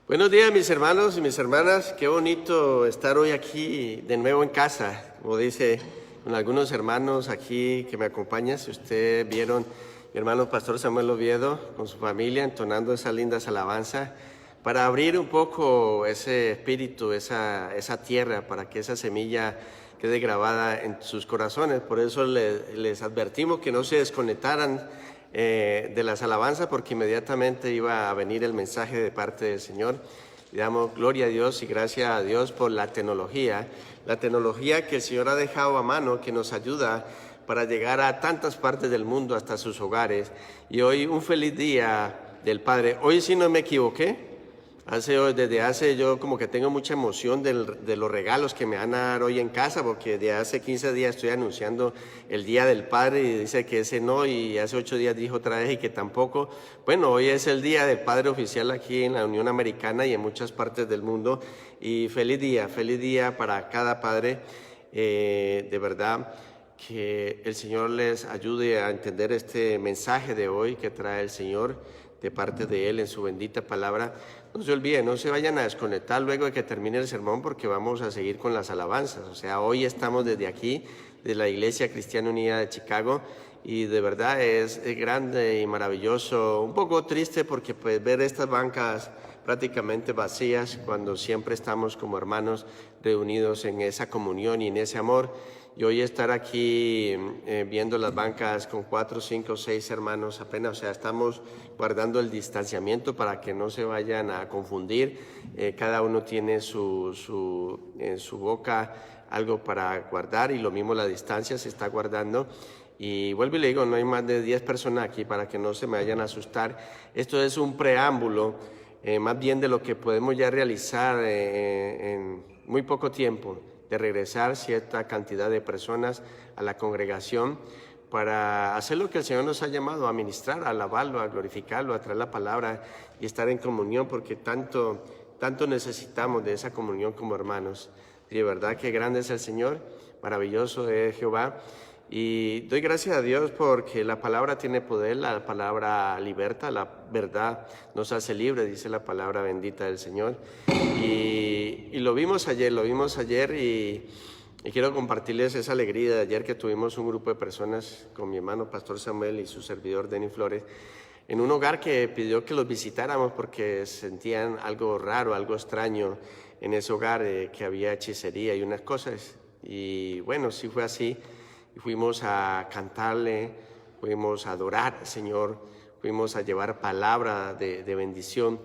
Buenos días, mis hermanos y mis hermanas. Qué bonito estar hoy aquí de nuevo en casa, como dice con algunos hermanos aquí que me acompañan. Si ustedes vieron, mi hermano Pastor Samuel Oviedo con su familia entonando esas lindas alabanzas para abrir un poco ese espíritu, esa tierra, para que esa semilla quede grabada en sus corazones. Por eso les advertimos que no se desconectaran de las alabanzas, porque inmediatamente iba a venir el mensaje de parte del Señor. Le damos gloria a Dios y gracias a Dios por la tecnología que el Señor ha dejado a mano, que nos ayuda para llegar a tantas partes del mundo, hasta sus hogares. Y hoy un feliz día del Padre. Hoy sí no me equivoqué. Desde hace yo como que tengo mucha emoción de los regalos que me van a dar hoy en casa, porque de hace 15 días estoy anunciando el Día del Padre y dice que ese no, y hace 8 días dijo otra vez y que tampoco. Bueno, hoy es el Día del Padre oficial aquí en la Unión Americana y en muchas partes del mundo, y feliz día para cada padre. De verdad que el Señor les ayude a entender este mensaje de hoy que trae el Señor de parte de Él en su bendita palabra. No se olviden, no se vayan a desconectar luego de que termine el sermón, porque vamos a seguir con las alabanzas. O sea, hoy estamos desde aquí, de la Iglesia Cristiana Unida de Chicago, y de verdad es grande y maravilloso. Un poco triste porque pues ver estas bancas prácticamente vacías cuando siempre estamos como hermanos reunidos en esa comunión y en ese amor. Y hoy estar aquí viendo las bancas con 4, 5, 6 hermanos apenas, o sea, estamos guardando el distanciamiento para que no se vayan a confundir. Cada uno tiene en su boca algo para guardar, y lo mismo la distancia se está guardando. Y vuelvo y le digo, no hay más de 10 personas aquí para que no se me vayan a asustar. Esto es un preámbulo, más bien de lo que podemos ya realizar en muy poco tiempo, de regresar cierta cantidad de personas a la congregación para hacer lo que el Señor nos ha llamado, a ministrar, a alabarlo, a glorificarlo, a traer la palabra y estar en comunión, porque tanto necesitamos de esa comunión como hermanos. Y de verdad que grande es el Señor, maravilloso es Jehová. Y doy gracias a Dios porque la palabra tiene poder, la palabra liberta, la verdad nos hace libre, dice la palabra bendita del Señor. Y lo vimos ayer, y quiero compartirles esa alegría de ayer, que tuvimos un grupo de personas con mi hermano Pastor Samuel y su servidor Denis Flores, en un hogar que pidió que los visitáramos porque sentían algo raro, algo extraño en ese hogar, que había hechicería y unas cosas. Y bueno, sí fue así. Fuimos a cantarle, fuimos a adorar al Señor, fuimos a llevar palabra de bendición,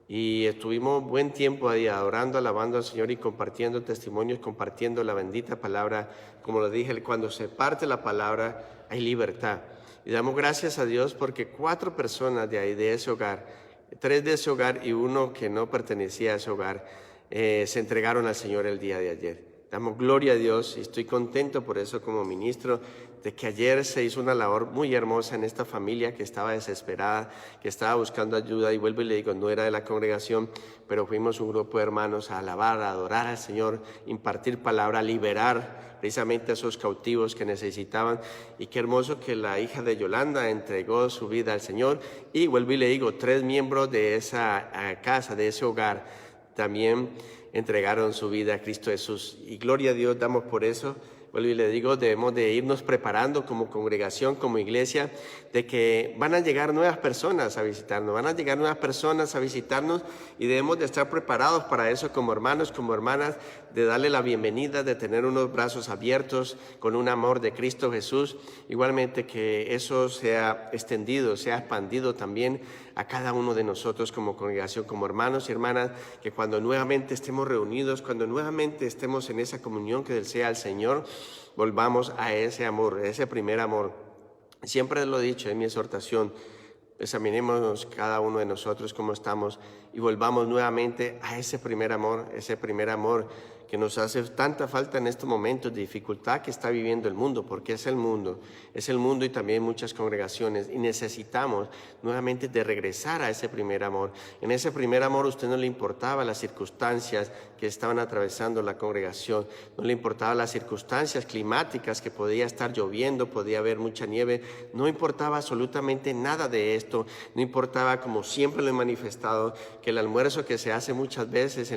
y estuvimos buen tiempo ahí adorando, alabando al Señor y compartiendo testimonios, compartiendo la bendita palabra. Como lo dije, cuando se parte la palabra hay libertad. Y damos gracias a Dios porque 4 personas de ahí, de ese hogar, 3 de ese hogar y 1 que no pertenecía a ese hogar, se entregaron al Señor el día de ayer. Damos gloria a Dios y estoy contento por eso como ministro, de que ayer se hizo una labor muy hermosa en esta familia que estaba desesperada, que estaba buscando ayuda. Y vuelvo y le digo, no era de la congregación, pero fuimos un grupo de hermanos a alabar, a adorar al Señor, impartir palabra, liberar precisamente a esos cautivos que necesitaban. Y qué hermoso que la hija de Yolanda entregó su vida al Señor. Y vuelvo y le digo, 3 miembros de esa casa, de ese hogar, también entregaron su vida a Cristo Jesús. Y gloria a Dios damos por eso. Vuelvo y le digo, debemos de irnos preparando como congregación, como iglesia, de que van a llegar nuevas personas a visitarnos, y debemos de estar preparados para eso como hermanos, como hermanas, de darle la bienvenida, de tener unos brazos abiertos con un amor de Cristo Jesús. Igualmente que eso sea extendido, sea expandido también a cada uno de nosotros como congregación, como hermanos y hermanas, que cuando nuevamente estemos reunidos, cuando nuevamente estemos en esa comunión que desea el Señor, volvamos a ese amor, a ese primer amor. Siempre lo he dicho en mi exhortación, examinemos cada uno de nosotros cómo estamos y volvamos nuevamente a ese primer amor que nos hace tanta falta en estos momentos de dificultad que está viviendo el mundo, porque es el mundo y también muchas congregaciones, y necesitamos nuevamente de regresar a ese primer amor. En ese primer amor a usted no le importaba las circunstancias que estaban atravesando la congregación, no le importaban las circunstancias climáticas, que podía estar lloviendo, podía haber mucha nieve, no importaba absolutamente nada de esto, no importaba, como siempre lo he manifestado, que el almuerzo que se hace muchas veces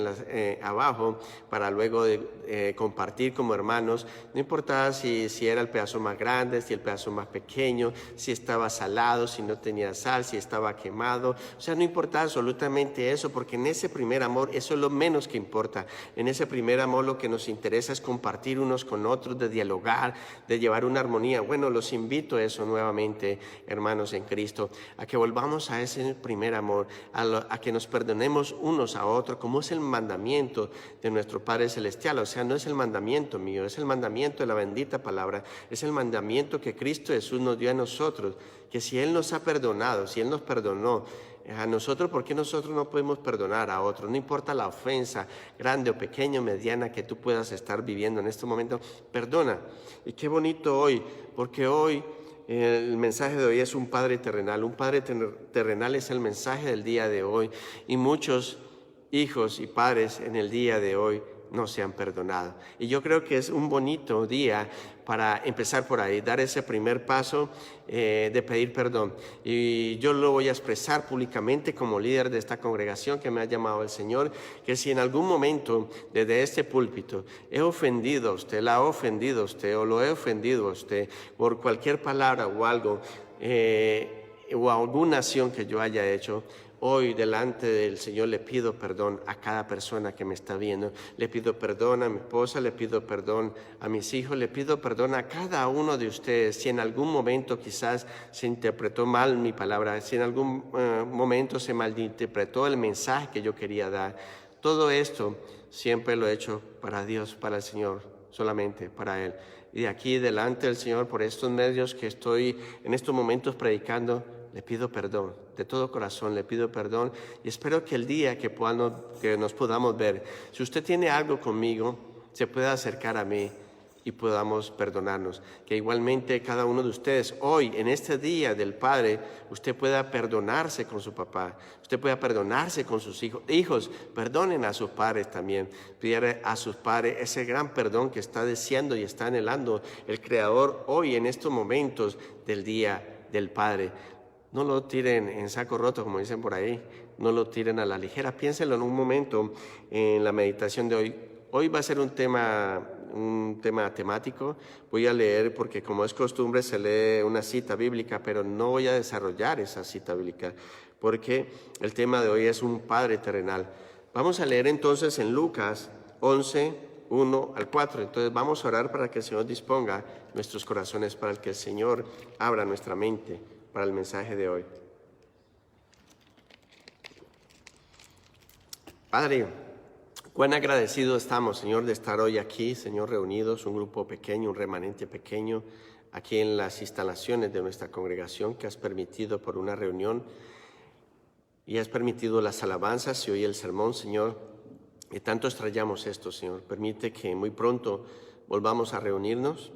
abajo para luego de compartir como hermanos, no importaba si era el pedazo más grande, si el pedazo más pequeño, si estaba salado, si no tenía sal, si estaba quemado, o sea, no importaba absolutamente eso, porque en ese primer amor eso es lo menos que importa. En ese primer amor lo que nos interesa es compartir unos con otros, de dialogar, de llevar una armonía. Bueno, los invito a eso nuevamente, hermanos en Cristo, a que volvamos a ese primer amor, a que nos perdonemos unos a otros, como es el mandamiento de nuestro Padre Celestial. O sea, no es el mandamiento mío, es el mandamiento de la bendita palabra, es el mandamiento que Cristo Jesús nos dio a nosotros, que si Él nos ha perdonado, si Él nos perdonó a nosotros, ¿por qué nosotros no podemos perdonar a otros? No importa la ofensa, grande o pequeña o mediana, que tú puedas estar viviendo en este momento, perdona. Y qué bonito hoy, porque hoy el mensaje de hoy es un Padre terrenal. Un Padre terrenal es el mensaje del día de hoy, y muchos hijos y padres en el día de hoy no se han perdonado. Y yo creo que es un bonito día para empezar por ahí, dar ese primer paso de pedir perdón. Y yo lo voy a expresar públicamente como líder de esta congregación que me ha llamado el Señor, que si en algún momento desde este púlpito he ofendido a usted, la he ofendido a usted o lo he ofendido a usted por cualquier palabra o algo o alguna acción que yo haya hecho, hoy delante del Señor le pido perdón a cada persona que me está viendo. Le pido perdón a mi esposa, le pido perdón a mis hijos, le pido perdón a cada uno de ustedes. Si en algún momento quizás se interpretó mal mi palabra, si en algún momento se malinterpretó el mensaje que yo quería dar, todo esto siempre lo he hecho para Dios, para el Señor, solamente para Él. Y de aquí delante del Señor, por estos medios que estoy en estos momentos predicando, le pido perdón, de todo corazón le pido perdón, y espero que el día que nos podamos ver, si usted tiene algo conmigo, se pueda acercar a mí y podamos perdonarnos. Que igualmente cada uno de ustedes hoy, en este día del Padre, usted pueda perdonarse con su papá, usted pueda perdonarse con sus hijos. Hijos, perdonen a sus padres también, pídale a sus padres ese gran perdón que está deseando y está anhelando el Creador hoy en estos momentos del día del Padre. No lo tiren en saco roto, como dicen por ahí, no lo tiren a la ligera. Piénsenlo en un momento en la meditación de hoy. Hoy va a ser un tema temático. Voy a leer, porque como es costumbre se lee una cita bíblica, pero no voy a desarrollar esa cita bíblica, porque el tema de hoy es un Padre terrenal. Vamos a leer entonces en Lucas 11, 1 al 4. Entonces vamos a orar para que el Señor disponga nuestros corazones, para que el Señor abra nuestra mente para el mensaje de hoy. Padre, cuán agradecidos estamos, Señor, de estar hoy aquí, Señor, reunidos, un grupo pequeño, un remanente pequeño, aquí en las instalaciones de nuestra congregación, que has permitido por una reunión y has permitido las alabanzas y hoy el sermón, Señor, y tanto extrañamos esto, Señor. Permite que muy pronto volvamos a reunirnos,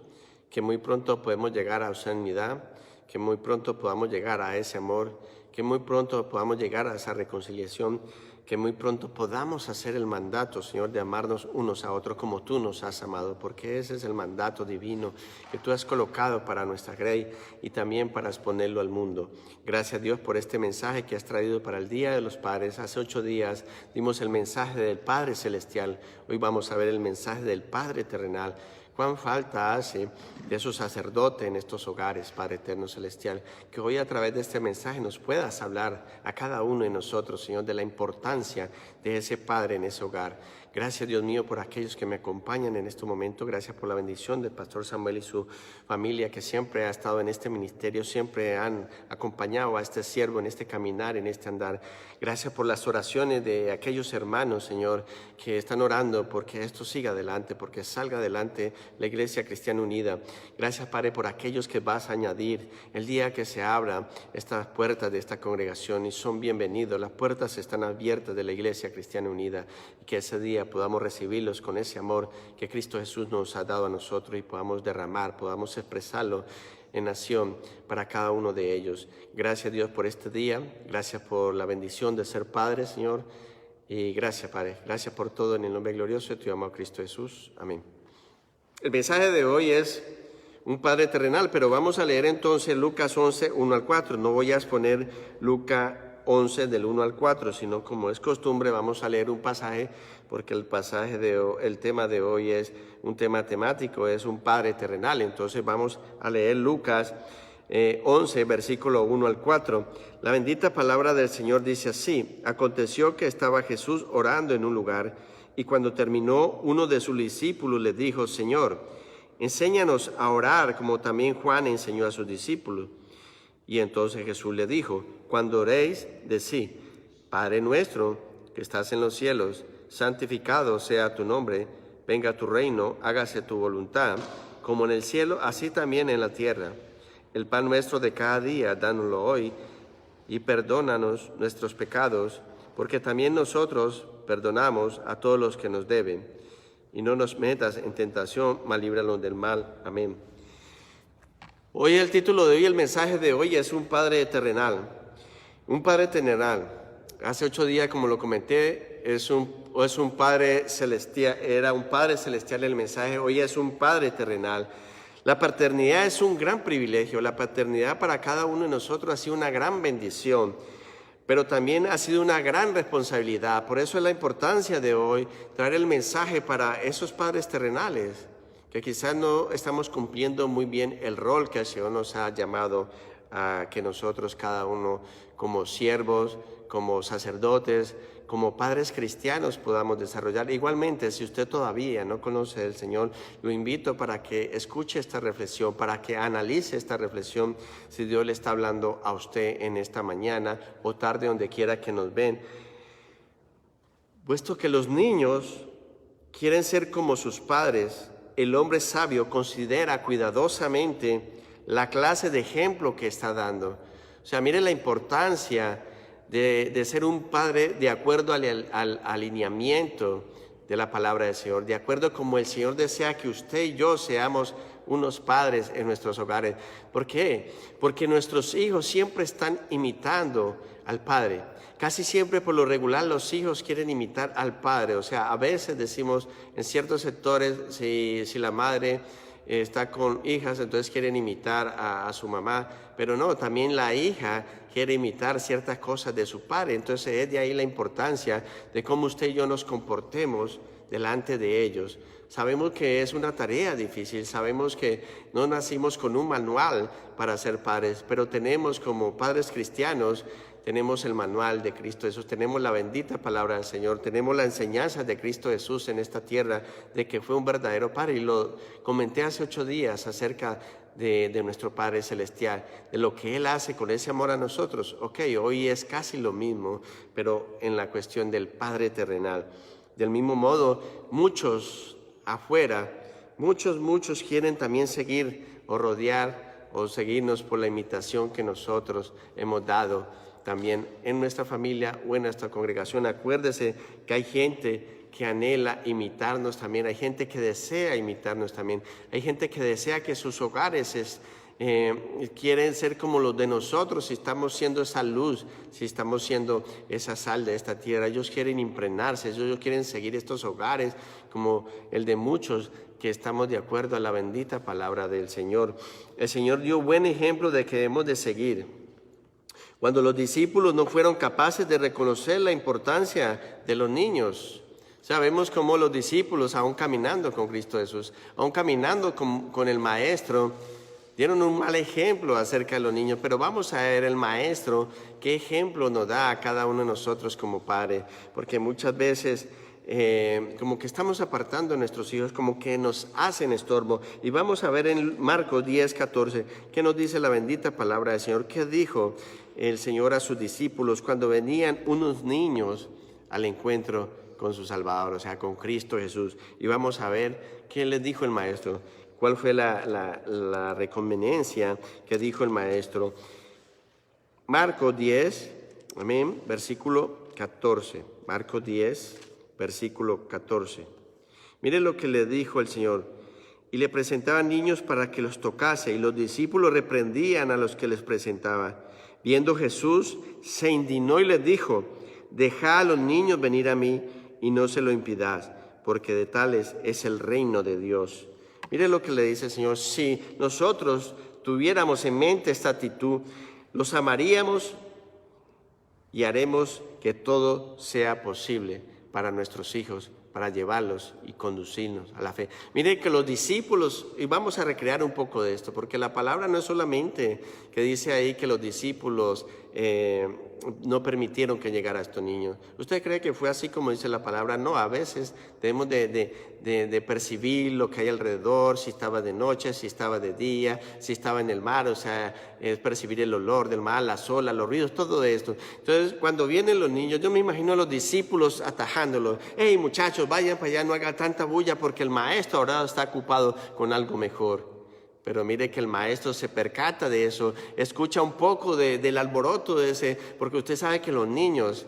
que muy pronto podemos llegar a esa unidad, que muy pronto podamos llegar a ese amor, que muy pronto podamos llegar a esa reconciliación, que muy pronto podamos hacer el mandato, Señor, de amarnos unos a otros como tú nos has amado, porque ese es el mandato divino que tú has colocado para nuestra grey y también para exponerlo al mundo. Gracias, Dios, por este mensaje que has traído para el Día de los Padres. Hace 8 días dimos el mensaje del Padre Celestial, hoy vamos a ver el mensaje del Padre Terrenal. Cuán falta hace de esos sacerdotes en estos hogares, Padre Eterno Celestial, que hoy a través de este mensaje nos puedas hablar a cada uno de nosotros, Señor, de la importancia de ese Padre en ese hogar. Gracias, Dios mío, por aquellos que me acompañan en este momento. Gracias por la bendición del Pastor Samuel y su familia, que siempre ha estado en este ministerio, siempre han acompañado a este siervo en este caminar, en este andar. Gracias por las oraciones de aquellos hermanos, Señor, que están orando porque esto siga adelante, porque salga adelante, la Iglesia Cristiana Unida. Gracias, Padre, por aquellos que vas a añadir el día que se abra estas puertas de esta congregación y son bienvenidos. Las puertas están abiertas de la Iglesia Cristiana Unida y que ese día podamos recibirlos con ese amor que Cristo Jesús nos ha dado a nosotros y podamos derramar, podamos expresarlo en acción para cada uno de ellos. Gracias, Dios, por este día. Gracias por la bendición de ser Padre, Señor. Y gracias, Padre. Gracias por todo en el nombre glorioso de tu amado Cristo Jesús. Amén. El mensaje de hoy es un Padre terrenal, pero vamos a leer entonces Lucas 11, 1 al 4. No voy a exponer Lucas 11 del 1 al 4, sino como es costumbre vamos a leer un pasaje, porque el tema de hoy es un tema temático, es un Padre terrenal. Entonces vamos a leer Lucas 11, versículo 1 al 4. La bendita palabra del Señor dice así: Aconteció que estaba Jesús orando en un lugar, y cuando terminó, uno de sus discípulos le dijo: Señor, enséñanos a orar como también Juan enseñó a sus discípulos. Y entonces Jesús le dijo: Cuando oréis, decid: Padre nuestro que estás en los cielos, santificado sea tu nombre, venga tu reino, hágase tu voluntad, como en el cielo, así también en la tierra. El pan nuestro de cada día, dánoslo hoy, y perdónanos nuestros pecados, porque también nosotros perdonamos a todos los que nos deben. Y no nos metas en tentación, mas líbranos del mal. Amén. Hoy el título de hoy, el mensaje de hoy es un Padre terrenal. Un Padre terrenal. Hace 8 días, como lo comenté, es un Padre celestial, era un Padre celestial el mensaje, hoy es un Padre terrenal. La paternidad es un gran privilegio, la paternidad para cada uno de nosotros ha sido una gran bendición, pero también ha sido una gran responsabilidad. Por eso es la importancia de hoy traer el mensaje para esos padres terrenales, que quizás no estamos cumpliendo muy bien el rol que el Señor nos ha llamado a que nosotros, cada uno, como siervos, como sacerdotes, como padres cristianos, podamos desarrollar. Igualmente, si usted todavía no conoce al Señor, lo invito para que escuche esta reflexión, para que analice esta reflexión, si Dios le está hablando a usted en esta mañana o tarde, donde quiera que nos ven. Puesto que los niños quieren ser como sus padres, el hombre sabio considera cuidadosamente la clase de ejemplo que está dando. O sea, mire la importancia de ser un padre de acuerdo al alineamiento de la palabra del Señor, de acuerdo como el Señor desea que usted y yo seamos unos padres en nuestros hogares. ¿Por qué? Porque nuestros hijos siempre están imitando al Padre. Casi siempre, por lo regular, los hijos quieren imitar al Padre. O sea, a veces decimos en ciertos sectores, si la madre está con hijas, entonces quieren imitar a su mamá, pero no, también la hija quiere imitar ciertas cosas de su padre. Entonces es de ahí la importancia de cómo usted y yo nos comportemos delante de ellos. Sabemos que es una tarea difícil, sabemos que no nacimos con un manual para ser padres, pero tenemos como padres cristianos, tenemos el manual de Cristo Jesús, tenemos la bendita palabra del Señor, tenemos la enseñanza de Cristo Jesús en esta tierra, de que fue un verdadero Padre. Y lo comenté hace 8 días acerca de nuestro Padre Celestial, de lo que Él hace con ese amor a nosotros. Ok, hoy es casi lo mismo, pero en la cuestión del Padre terrenal. Del mismo modo, muchos afuera, muchos quieren también seguir o rodear o seguirnos por la imitación que nosotros hemos dado también en nuestra familia o en nuestra congregación. Acuérdese que hay gente que anhela imitarnos también, hay gente que desea imitarnos también, hay gente que desea que sus hogares quieren ser como los de nosotros, si estamos siendo esa luz, si estamos siendo esa sal de esta tierra. Ellos quieren impregnarse, ellos quieren seguir estos hogares como el de muchos que estamos de acuerdo a la bendita palabra del Señor. El Señor dio buen ejemplo de que debemos de seguir. Cuando los discípulos no fueron capaces de reconocer la importancia de los niños, sabemos cómo los discípulos, aún caminando con Cristo Jesús, aún caminando con el Maestro, dieron un mal ejemplo acerca de los niños. Pero vamos a ver el Maestro, qué ejemplo nos da a cada uno de nosotros como padre, porque muchas veces como que estamos apartando a nuestros hijos, como que nos hacen estorbo. Y vamos a ver en Marcos 10:14, qué nos dice la bendita palabra del Señor. ¿Qué dijo el Señor a sus discípulos cuando venían unos niños al encuentro con su Salvador, o sea, con Cristo Jesús. Y vamos a ver qué les dijo el maestro, cuál fue la reconveniencia que dijo el maestro. Marcos 10, amén, versículo 14. Marcos 10, versículo 14. Mire lo que le dijo el Señor. Y le presentaban niños para que los tocase, y los discípulos reprendían a los que les presentaba. Viendo Jesús, se indignó y les dijo: dejad a los niños venir a mí, y no se lo impidáis, porque de tales es el reino de Dios. Mire lo que le dice el Señor. Si nosotros tuviéramos en mente esta actitud, los amaríamos y haremos que todo sea posible para nuestros hijos, para llevarlos y conducirnos a la fe. Mire que los discípulos, y vamos a recrear un poco de esto, porque la palabra no es solamente que dice ahí que los discípulos no permitieron que llegara a estos niños. ¿Usted cree que fue así como dice la palabra? No, a veces debemos de percibir lo que hay alrededor, si estaba de noche, si estaba de día, si estaba en el mar, o sea, percibir el olor del mar, las olas, los ruidos, todo esto. Entonces, cuando vienen los niños, yo me imagino a los discípulos atajándolos. Hey, muchachos, vayan para allá, no hagan tanta bulla porque el maestro ahora está ocupado con algo mejor. Pero mire que el maestro se percata de eso, escucha un poco del alboroto de ese, porque usted sabe que los niños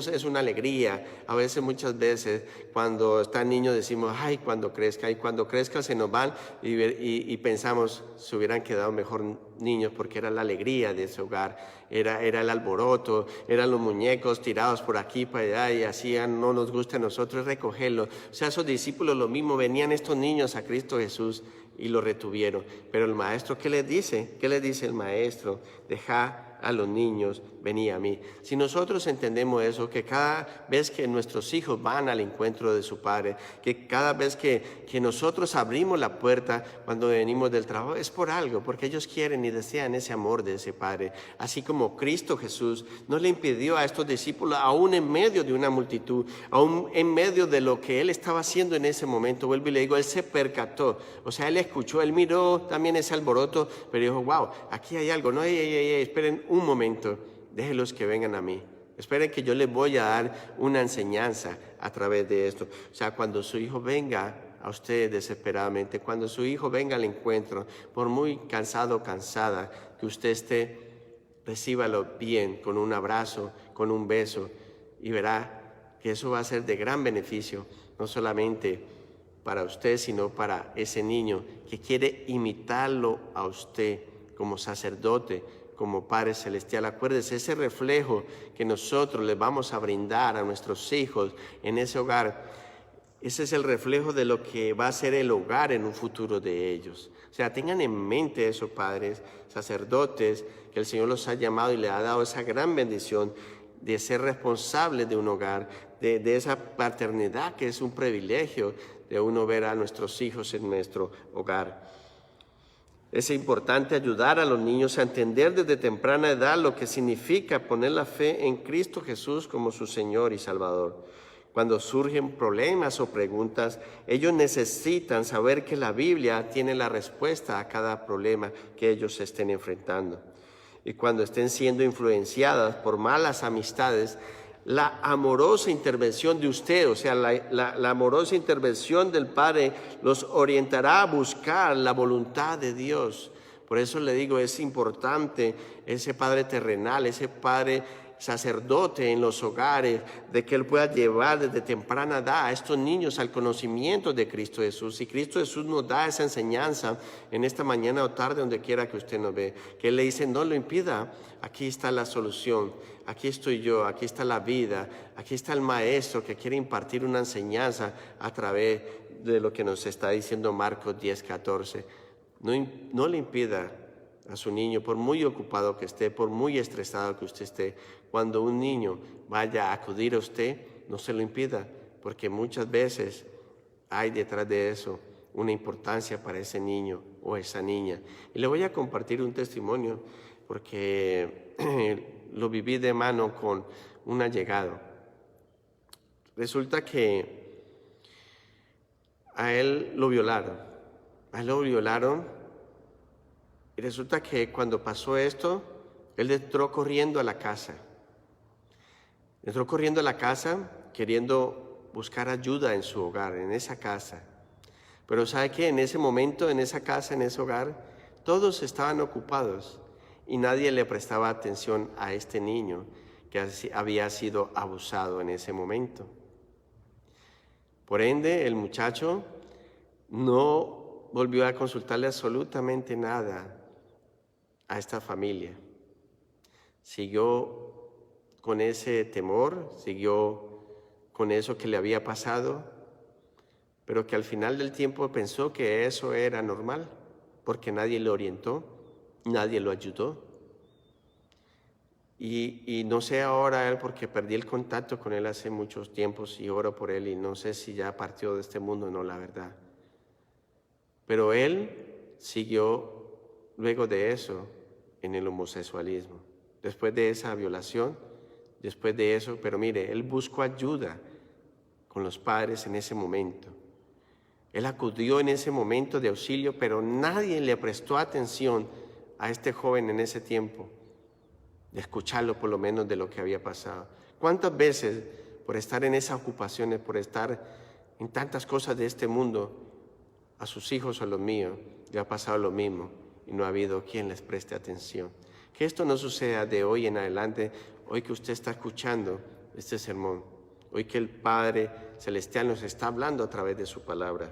es una alegría. A veces, muchas veces, cuando están niños decimos, ay, cuando crezca, y cuando crezca se nos van y pensamos, se hubieran quedado mejor niños porque era la alegría de ese hogar, era el alboroto, eran los muñecos tirados por aquí, para allá, y así no nos gusta a nosotros recogerlos. O sea, esos discípulos lo mismo, venían estos niños a Cristo Jesús y lo retuvieron. Pero el maestro, ¿qué les dice? ¿Qué les dice el maestro? Dejad a los niños, venid a mí. Si nosotros entendemos eso, que cada vez que nuestros hijos van al encuentro de su padre, que cada vez que nosotros abrimos la puerta cuando venimos del trabajo, es por algo, porque ellos quieren y desean ese amor de ese padre. Así como Cristo Jesús no le impidió a estos discípulos, aún en medio de una multitud, aún en medio de lo que él estaba haciendo en ese momento, vuelvo y le digo, él se percató, o sea, él escuchó, él miró también ese alboroto, pero dijo, wow, aquí hay algo, no, esperen un momento, déjenlos que vengan a mí. Esperen que yo les voy a dar una enseñanza a través de esto. O sea, cuando su hijo venga a usted desesperadamente, cuando su hijo venga al encuentro, por muy cansado o cansada que usted esté, recíbalo bien, con un abrazo, con un beso, y verá que eso va a ser de gran beneficio, no solamente para usted, sino para ese niño que quiere imitarlo a usted como sacerdote, como Padre Celestial. Acuérdese, ese reflejo que nosotros les vamos a brindar a nuestros hijos en ese hogar, ese es el reflejo de lo que va a ser el hogar en un futuro de ellos. O sea, tengan en mente eso, padres, sacerdotes, que el Señor los ha llamado y le ha dado esa gran bendición de ser responsables de un hogar, de esa paternidad que es un privilegio de uno ver a nuestros hijos en nuestro hogar. Es importante ayudar a los niños a entender desde temprana edad lo que significa poner la fe en Cristo Jesús como su Señor y Salvador. Cuando surgen problemas o preguntas, ellos necesitan saber que la Biblia tiene la respuesta a cada problema que ellos estén enfrentando. Y cuando estén siendo influenciadas por malas amistades, la amorosa intervención de usted, o sea, la amorosa intervención del Padre los orientará a buscar la voluntad de Dios. Por eso le digo, es importante ese Padre terrenal, ese Padre sacerdote en los hogares, de que Él pueda llevar desde temprana edad a estos niños al conocimiento de Cristo Jesús. Y Cristo Jesús nos da esa enseñanza en esta mañana o tarde, donde quiera que usted nos ve, que Él le dice, no lo impida, aquí está la solución, aquí estoy yo, aquí está la vida, aquí está el maestro que quiere impartir una enseñanza a través de lo que nos está diciendo Marcos 10, 14. No le impida a su niño, por muy ocupado que esté, por muy estresado que usted esté, cuando un niño vaya a acudir a usted, no se lo impida, porque muchas veces hay detrás de eso una importancia para ese niño o esa niña. Y le voy a compartir un testimonio, porque lo viví de mano con un allegado. Resulta que a él lo violaron. Y resulta que cuando pasó esto, él entró corriendo a la casa. Entró corriendo a la casa queriendo buscar ayuda en su hogar, en esa casa. Pero ¿sabe qué? En ese momento, en esa casa, en ese hogar, todos estaban ocupados y nadie le prestaba atención a este niño que había sido abusado en ese momento. Por ende, el muchacho no volvió a consultarle absolutamente nada a esta familia. Siguió con ese temor, siguió con eso que le había pasado, pero que al final del tiempo pensó que eso era normal, porque nadie lo orientó, nadie lo ayudó. Y no sé ahora él, porque perdí el contacto con él hace muchos tiempos y oro por él y no sé si ya partió de este mundo o no, la verdad. Pero él siguió luego de eso en el homosexualismo, después de esa violación, después de eso, pero mire, él buscó ayuda con los padres en ese momento. Él acudió en ese momento de auxilio, pero nadie le prestó atención a este joven en ese tiempo, de escucharlo por lo menos de lo que había pasado. ¿Cuántas veces por estar en esas ocupaciones, por estar en tantas cosas de este mundo, a sus hijos o a los míos le ha pasado lo mismo y no ha habido quien les preste atención? Que esto no suceda de hoy en adelante, hoy que usted está escuchando este sermón, hoy que el Padre Celestial nos está hablando a través de su palabra.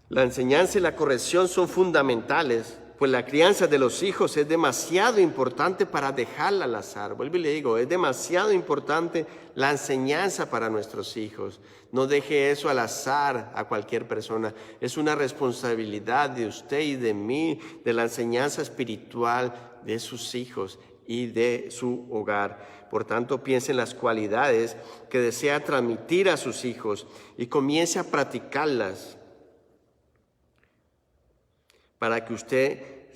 La enseñanza y la corrección son fundamentales, pues la crianza de los hijos es demasiado importante para dejarla al azar. Vuelvo y le digo, es demasiado importante la enseñanza para nuestros hijos. No deje eso al azar a cualquier persona. Es una responsabilidad de usted y de mí, de la enseñanza espiritual de sus hijos y de su hogar. Por tanto, piense en las cualidades que desea transmitir a sus hijos y comience a practicarlas, para que usted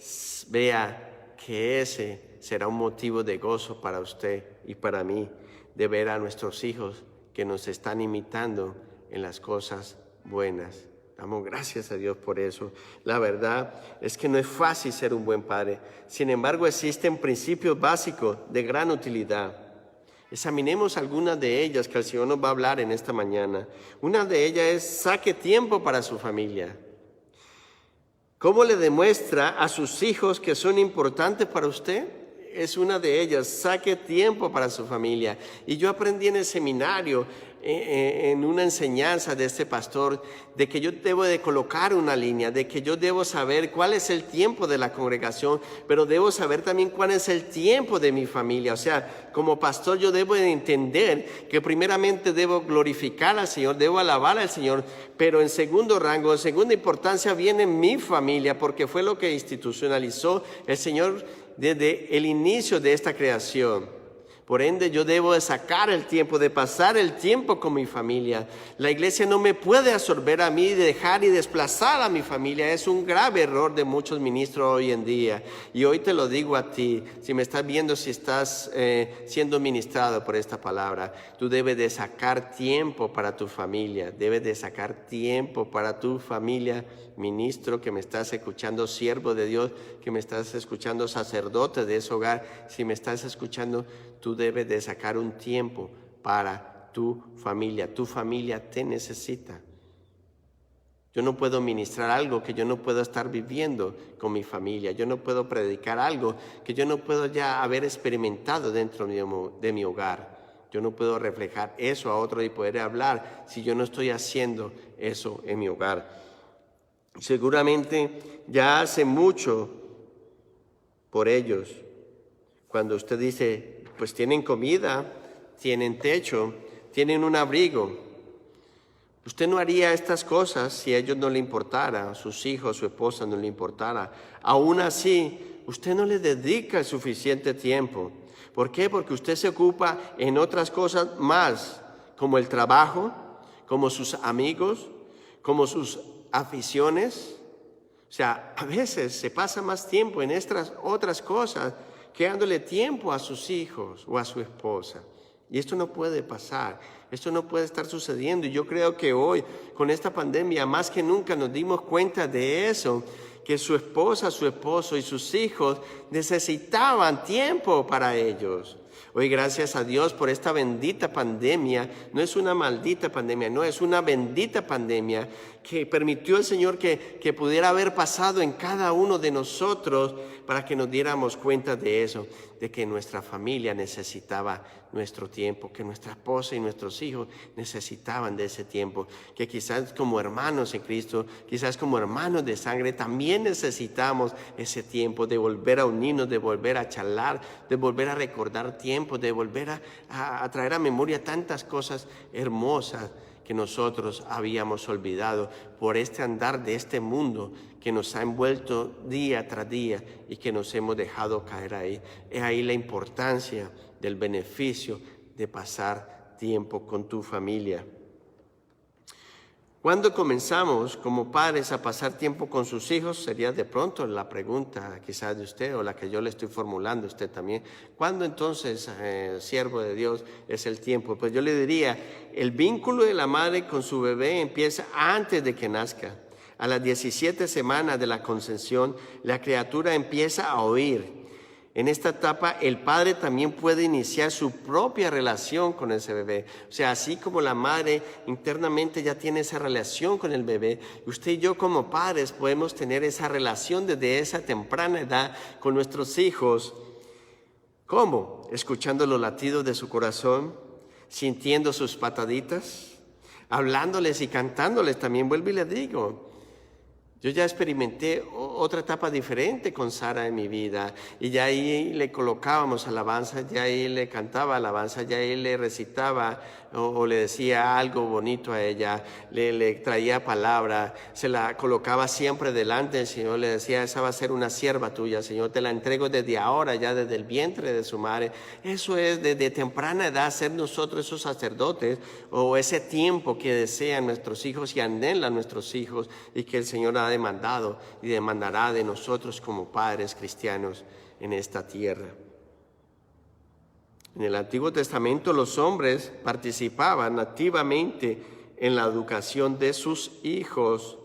vea que ese será un motivo de gozo para usted y para mí, de ver a nuestros hijos que nos están imitando en las cosas buenas. Damos gracias a Dios por eso. La verdad es que no es fácil ser un buen padre. Sin embargo, existen principios básicos de gran utilidad. Examinemos algunas de ellas que el Señor nos va a hablar en esta mañana. Una de ellas es: saque tiempo para su familia. ¿Cómo le demuestra a sus hijos que son importantes para usted? Es una de ellas: saque tiempo para su familia. Y yo aprendí en el seminario, en una enseñanza de este pastor, de que yo debo de colocar una línea, de que yo debo saber cuál es el tiempo de la congregación, pero debo saber también cuál es el tiempo de mi familia. O sea, como pastor yo debo de entender que primeramente debo glorificar al Señor, debo alabar al Señor, pero en segundo rango, en segunda importancia viene mi familia, porque fue lo que institucionalizó el Señor desde el inicio de esta creación. Por ende, yo debo de sacar el tiempo, de pasar el tiempo con mi familia. La iglesia no me puede absorber a mí, dejar y desplazar a mi familia. Es un grave error de muchos ministros hoy en día. Y hoy te lo digo a ti, si me estás viendo, si estás siendo ministrado por esta palabra, tú debes de sacar tiempo para tu familia. Debes de sacar tiempo para tu familia. Ministro que me estás escuchando, siervo de Dios que me estás escuchando, sacerdote de ese hogar, si me estás escuchando, tú debes de sacar un tiempo para tu familia. Tu familia te necesita. Yo no puedo ministrar algo que yo no puedo estar viviendo con mi familia. Yo no puedo predicar algo que yo no puedo ya haber experimentado dentro de mi hogar. Yo no puedo reflejar eso a otro y poder hablar si yo no estoy haciendo eso en mi hogar. Seguramente ya hace mucho por ellos. Cuando usted dice, pues tienen comida, tienen techo, tienen un abrigo. Usted no haría estas cosas si a ellos no le importara, a sus hijos, a su esposa no le importara. Aún así, usted no le dedica el suficiente tiempo. ¿Por qué? Porque usted se ocupa en otras cosas más, como el trabajo, como sus amigos, como sus aficiones. O sea, a veces se pasa más tiempo en estas otras cosas que dándole tiempo a sus hijos o a su esposa. Y esto no puede pasar, esto no puede estar sucediendo. Y yo creo que hoy, con esta pandemia, más que nunca nos dimos cuenta de eso, que su esposa, su esposo y sus hijos necesitaban tiempo para ellos. Hoy gracias a Dios por esta bendita pandemia. No es una maldita pandemia, no, es una bendita pandemia que permitió el Señor que pudiera haber pasado en cada uno de nosotros para que nos diéramos cuenta de eso, de que nuestra familia necesitaba nuestro tiempo, que nuestra esposa y nuestros hijos necesitaban de ese tiempo, que quizás como hermanos en Cristo, quizás como hermanos de sangre, también necesitamos ese tiempo de volver a unirnos, de volver a charlar, de volver a recordar tiempos, de volver a traer a memoria tantas cosas hermosas que nosotros habíamos olvidado por este andar de este mundo que nos ha envuelto día tras día y que nos hemos dejado caer ahí. Es ahí la importancia del beneficio de pasar tiempo con tu familia. ¿Cuándo comenzamos como padres a pasar tiempo con sus hijos? Sería de pronto la pregunta quizás de usted o la que yo le estoy formulando a usted también. ¿Cuándo entonces, siervo de Dios, es el tiempo? Pues yo le diría, el vínculo de la madre con su bebé empieza antes de que nazca. A las 17 semanas de la concepción, la criatura empieza a oír. En esta etapa, el padre también puede iniciar su propia relación con ese bebé. O sea, así como la madre internamente ya tiene esa relación con el bebé, usted y yo como padres podemos tener esa relación desde esa temprana edad con nuestros hijos. ¿Cómo? Escuchando los latidos de su corazón, sintiendo sus pataditas, hablándoles y cantándoles. También vuelvo y les digo, yo ya experimenté otra etapa diferente con Sara en mi vida y ya ahí le colocábamos alabanza, ya ahí le cantaba alabanza, ya ahí le recitaba o le decía algo bonito a ella, le traía palabra, se la colocaba siempre delante del Señor, le decía, esa va a ser una sierva tuya, Señor, te la entrego desde ahora, ya desde el vientre de su madre. Eso es desde temprana edad ser nosotros esos sacerdotes o ese tiempo que desean nuestros hijos y anhelan nuestros hijos y que el Señor ha demandado y demandará de nosotros como padres cristianos en esta tierra. En el Antiguo Testamento los hombres participaban activamente en la educación de sus hijos.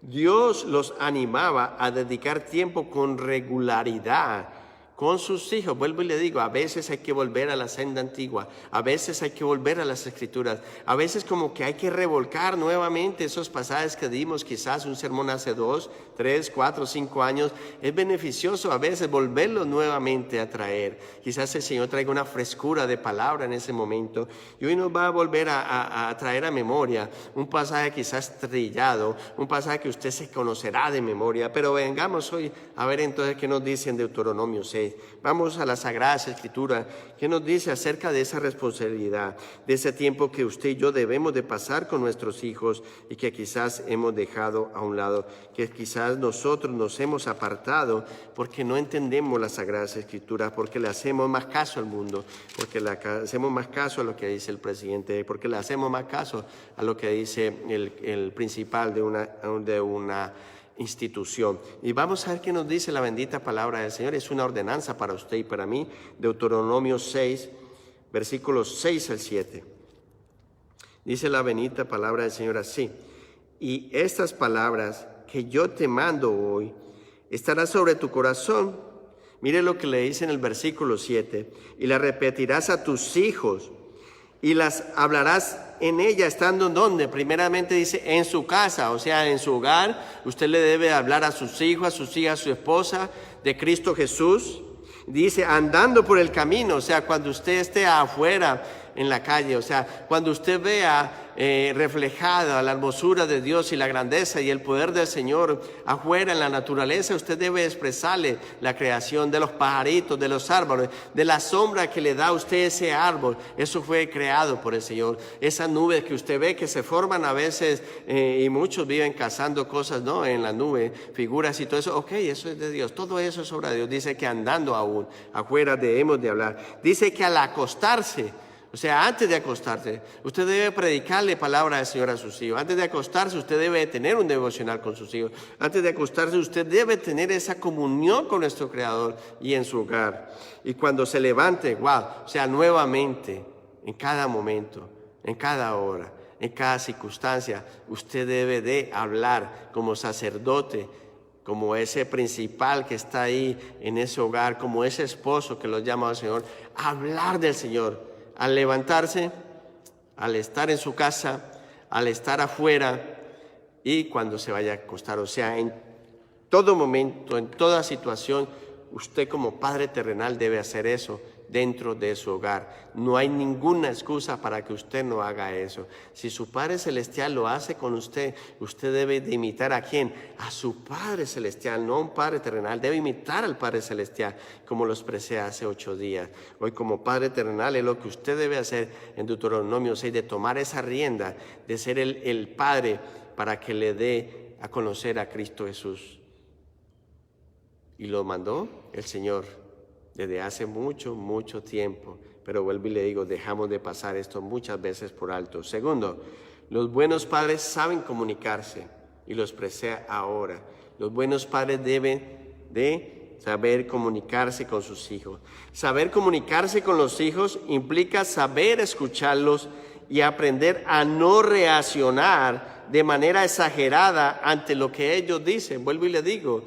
Dios los animaba a dedicar tiempo con regularidad con sus hijos. Vuelvo y le digo, a veces hay que volver a la senda antigua, a veces hay que volver a las Escrituras, a veces como que hay que revolcar nuevamente esos pasajes que dimos, quizás un sermón hace 2, 3, 4, 5 años. Es beneficioso a veces volverlos nuevamente a traer. Quizás el Señor traiga una frescura de palabra en ese momento y hoy nos va a volver a traer a memoria un pasaje quizás trillado, un pasaje que usted se conocerá de memoria, pero vengamos hoy a ver entonces qué nos dice en Deuteronomio 6. Vamos a la Sagrada Escritura, que nos dice acerca de esa responsabilidad, de ese tiempo que usted y yo debemos de pasar con nuestros hijos y que quizás hemos dejado a un lado, que quizás nosotros nos hemos apartado porque no entendemos las Sagradas Escrituras, porque le hacemos más caso al mundo, porque le hacemos más caso a lo que dice el presidente, porque le hacemos más caso a lo que dice el principal de una institución. Y vamos a ver qué nos dice la bendita palabra del Señor. Es una ordenanza para usted y para mí. Deuteronomio 6, versículos 6 al 7. Dice la bendita palabra del Señor así: y estas palabras que yo te mando hoy estarán sobre tu corazón. Mire lo que le dice en el versículo 7: y las repetirás a tus hijos y las hablarás en ella, estando donde, primeramente dice en su casa, o sea, en su hogar. Usted le debe hablar a sus hijos, a sus hijas, a su esposa de Cristo Jesús. Dice andando por el camino, o sea, cuando usted esté afuera en la calle, o sea, cuando usted vea reflejada la hermosura de Dios y la grandeza y el poder del Señor afuera en la naturaleza, usted debe expresarle la creación de los pajaritos, de los árboles, de la sombra que le da a usted ese árbol. Eso fue creado por el Señor. Esas nubes que usted ve que se forman a veces y muchos viven cazando cosas, ¿no?, en la nube, figuras y todo eso. Ok, eso es de Dios. Todo eso es obra de Dios. Dice que andando aún afuera debemos de hablar. Dice que al acostarse, o sea, antes de acostarse, usted debe predicarle palabra del Señor a sus hijos. Antes de acostarse, usted debe tener un devocional con sus hijos. Antes de acostarse, usted debe tener esa comunión con nuestro Creador y en su hogar. Y cuando se levante, o sea, nuevamente, en cada momento, en cada hora, en cada circunstancia, usted debe de hablar como sacerdote como ese principal que está ahí en ese hogar, como ese esposo que lo llama al Señor, a hablar del Señor, al levantarse, al estar en su casa, al estar afuera y cuando se vaya a acostar. O sea, en todo momento, en toda situación, usted como Padre terrenal debe hacer eso dentro de su hogar. No hay ninguna excusa para que usted no haga eso. Si su Padre Celestial lo hace con usted, usted debe de imitar ¿a quién? A su Padre Celestial, no a un Padre terrenal. Debe imitar al Padre Celestial, como lo expresé hace 8 días. Hoy como Padre terrenal es lo que usted debe hacer en Deuteronomio 6, de tomar esa rienda, de ser el Padre para que le dé a conocer a Cristo Jesús. Y lo mandó el Señor desde hace mucho, mucho tiempo. Pero vuelvo y le digo, dejamos de pasar esto muchas veces por alto. Segundo, los buenos padres saben comunicarse. Y lo expresé ahora. Los buenos padres deben de saber comunicarse con sus hijos. Saber comunicarse con los hijos implica saber escucharlos y aprender a no reaccionar de manera exagerada ante lo que ellos dicen. Vuelvo y le digo,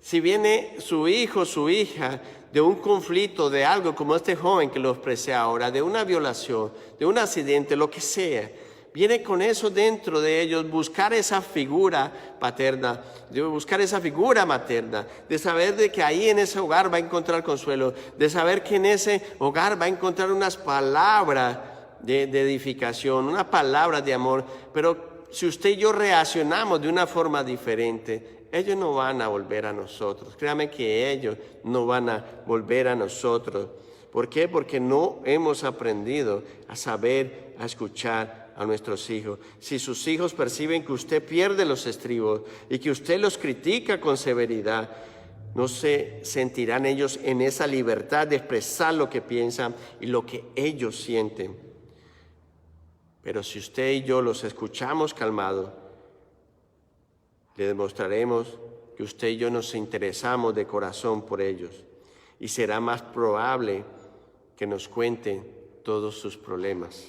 si viene su hijo, su hija, de un conflicto, de algo como este joven que lo expresé ahora, de una violación, de un accidente, lo que sea, viene con eso dentro de ellos, buscar esa figura paterna, de buscar esa figura materna, de saber de que ahí en ese hogar va a encontrar consuelo, de saber que en ese hogar va a encontrar unas palabras de edificación, una palabra de amor. Pero si usted y yo reaccionamos de una forma diferente, ellos no van a volver a nosotros. Créame que ellos no van a volver a nosotros. ¿Por qué? Porque no hemos aprendido a saber, a escuchar a nuestros hijos. Si sus hijos perciben que usted pierde los estribos y que usted los critica con severidad, no se sentirán ellos en esa libertad de expresar lo que piensan y lo que ellos sienten. Pero si usted y yo los escuchamos calmados, le demostraremos que usted y yo nos interesamos de corazón por ellos y será más probable que nos cuenten todos sus problemas.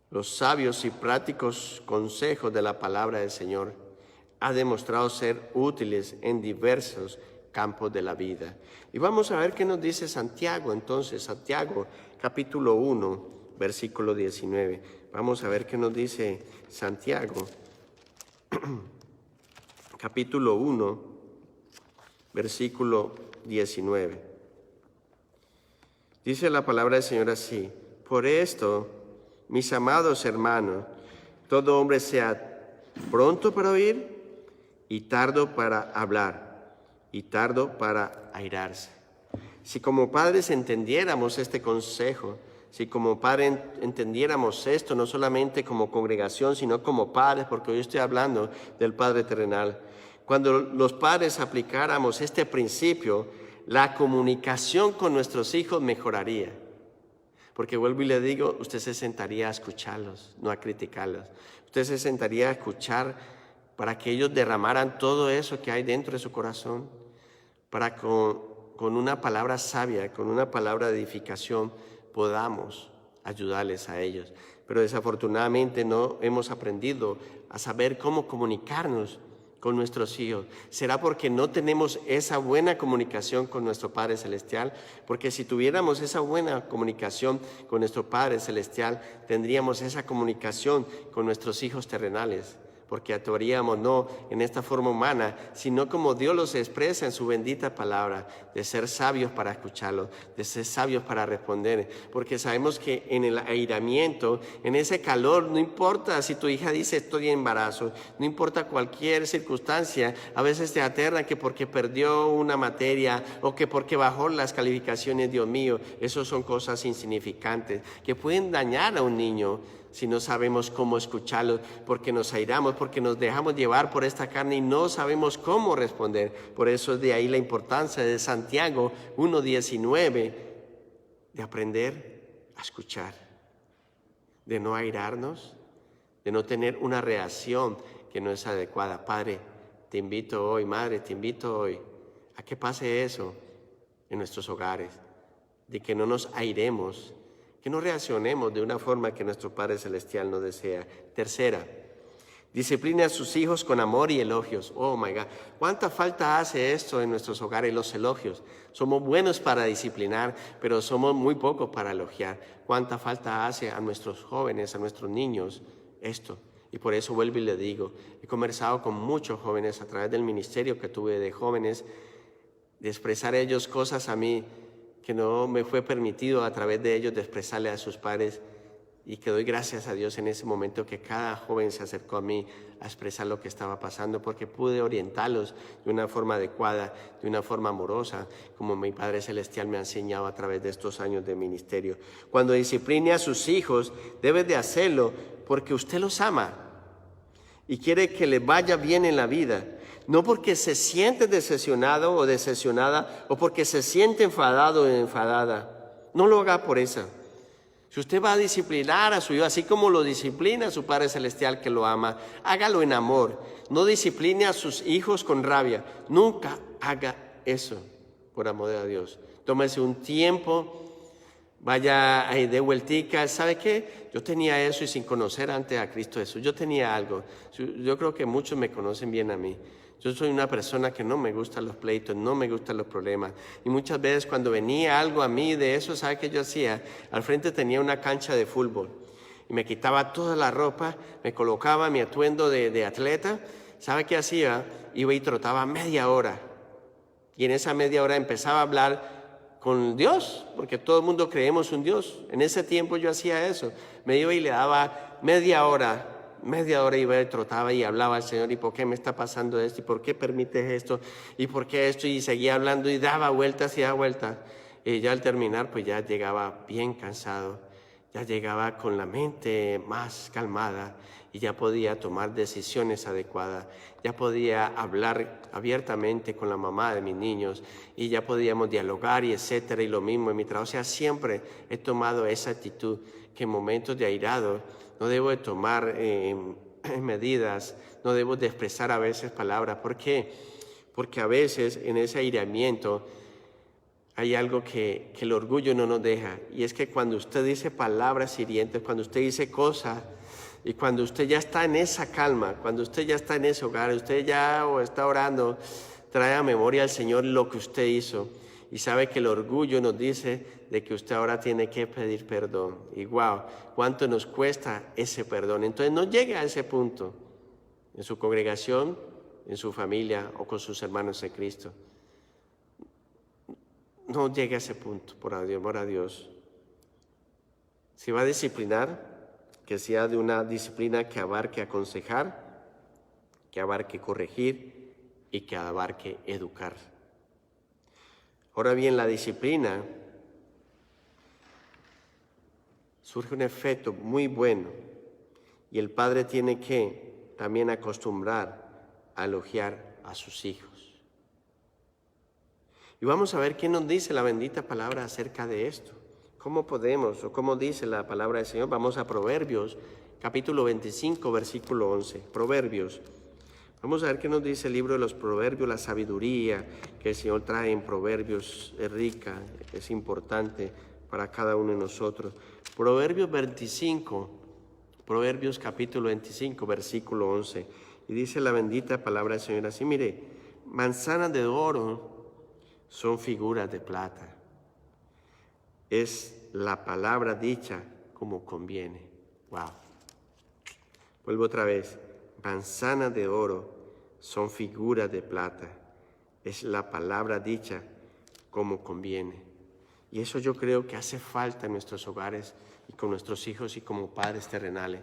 Los sabios y prácticos consejos de la palabra del Señor han demostrado ser útiles en diversos campos de la vida. Y vamos a ver qué nos dice Santiago entonces, Santiago capítulo 1, versículo 19. Vamos a ver qué nos dice Santiago, capítulo 1, versículo 19. Dice la palabra del Señor así: por esto, mis amados hermanos, todo hombre sea pronto para oír y tardo para hablar y tardo para airarse. Si como padres entendiéramos este consejo, si como padres entendiéramos esto, no solamente como congregación, sino como padres, porque hoy estoy hablando del Padre terrenal. Cuando los padres aplicáramos este principio, la comunicación con nuestros hijos mejoraría. Porque vuelvo y le digo, usted se sentaría a escucharlos, no a criticarlos. Usted se sentaría a escuchar para que ellos derramaran todo eso que hay dentro de su corazón, para con una palabra sabia, con una palabra de edificación, podamos ayudarles a ellos. Pero desafortunadamente no hemos aprendido a saber cómo comunicarnos con nuestros hijos. ¿Será porque no tenemos esa buena comunicación con nuestro Padre Celestial? Porque si tuviéramos esa buena comunicación con nuestro Padre Celestial, tendríamos esa comunicación con nuestros hijos terrenales. Porque actuaríamos no en esta forma humana, sino como Dios los expresa en su bendita palabra, de ser sabios para escucharlo, de ser sabios para responder. Porque sabemos que en el airamiento, en ese calor, no importa si tu hija dice estoy en embarazo, no importa cualquier circunstancia, a veces te aterra que porque perdió una materia o que porque bajó las calificaciones, Dios mío, eso son cosas insignificantes que pueden dañar a un niño. Si no sabemos cómo escucharlo, porque nos airamos, porque nos dejamos llevar por esta carne y no sabemos cómo responder. Por eso es de ahí la importancia de Santiago 1:19, de aprender a escuchar, de no airarnos, de no tener una reacción que no es adecuada. Padre, te invito hoy, madre, te invito hoy a que pase eso en nuestros hogares, de que no nos airemos, que no reaccionemos de una forma que nuestro Padre Celestial no desea. Tercera, Discipline a sus hijos con amor y elogios. Oh my God, ¿cuánta falta hace esto en nuestros hogares, los elogios? Somos buenos para disciplinar, pero somos muy pocos para elogiar. ¿Cuánta falta hace a nuestros jóvenes, a nuestros niños esto? Y por eso vuelvo y le digo, he conversado con muchos jóvenes a través del ministerio que tuve de jóvenes, de expresar a ellos cosas a mí que no me fue permitido a través de ellos de expresarle a sus padres. Y que doy gracias a Dios en ese momento que cada joven se acercó a mí a expresar lo que estaba pasando, porque pude orientarlos de una forma adecuada, de una forma amorosa, como mi Padre Celestial me ha enseñado a través de estos años de ministerio. Cuando discipline a sus hijos, debe de hacerlo porque usted los ama y quiere que les vaya bien en la vida. No porque se siente decepcionado o decepcionada o porque se siente enfadado o enfadada. No lo haga por eso. Si usted va a disciplinar a su hijo, así como lo disciplina a su Padre Celestial que lo ama, hágalo en amor. No discipline a sus hijos con rabia. Nunca haga eso, por amor de Dios. Tómese un tiempo, vaya de vueltica. ¿Sabe qué? Yo tenía eso y sin conocer antes a Cristo Jesús. Yo tenía algo. Yo creo que muchos me conocen bien a mí. Yo soy una persona que no me gustan los pleitos, no me gustan los problemas. Y muchas veces cuando venía algo a mí de eso, ¿sabe qué yo hacía? Al frente tenía una cancha de fútbol. Y me quitaba toda la ropa, me colocaba mi atuendo de atleta. ¿Sabe qué hacía? Iba y trotaba media hora. Y en esa media hora empezaba a hablar con Dios, porque todo el mundo creemos un Dios. En ese tiempo yo hacía eso. Me iba y le daba media hora iba y trotaba y hablaba al Señor, y por qué me está pasando esto, y por qué permites esto, y por qué esto, y seguía hablando y daba vueltas y daba vueltas. Y ya al terminar pues ya llegaba bien cansado, ya llegaba con la mente más calmada y ya podía tomar decisiones adecuadas, ya podía hablar abiertamente con la mamá de mis niños y ya podíamos dialogar y etcétera, y lo mismo en mi trabajo. O sea, siempre he tomado esa actitud que en momentos de airado no debo de tomar medidas, no debo de expresar a veces palabras. ¿Por qué? Porque a veces en ese airamiento hay algo que el orgullo no nos deja. Y es que cuando usted dice palabras hirientes, cuando usted dice cosas, y cuando usted ya está en esa calma, cuando usted ya está en ese hogar, usted ya o está orando, trae a memoria al Señor lo que usted hizo. Y sabe que el orgullo nos dice de que usted ahora tiene que pedir perdón. Y wow, cuánto nos cuesta ese perdón. Entonces no llegue a ese punto en su congregación, en su familia o con sus hermanos en Cristo. No llegue a ese punto, por amor a Dios. Si va a disciplinar, que sea de una disciplina que abarque aconsejar, que abarque corregir y que abarque educar. Ahora bien, la disciplina surge un efecto muy bueno y el padre tiene que también acostumbrar a elogiar a sus hijos. Y vamos a ver qué nos dice la bendita palabra acerca de esto. ¿Cómo podemos o cómo dice la palabra del Señor? Vamos a Proverbios, capítulo 25, versículo 11. Proverbios. Vamos a ver qué nos dice el libro de los Proverbios, la sabiduría que el Señor trae en Proverbios es rica, es importante para cada uno de nosotros. Proverbios 25, Proverbios capítulo 25, versículo 11. Y dice la bendita palabra del Señor así, mire, manzanas de oro son figuras de plata. Es la palabra dicha como conviene. Wow. Vuelvo otra vez. Manzanas de oro son figuras de plata. Es la palabra dicha como conviene. Y eso yo creo que hace falta en nuestros hogares y con nuestros hijos y como padres terrenales.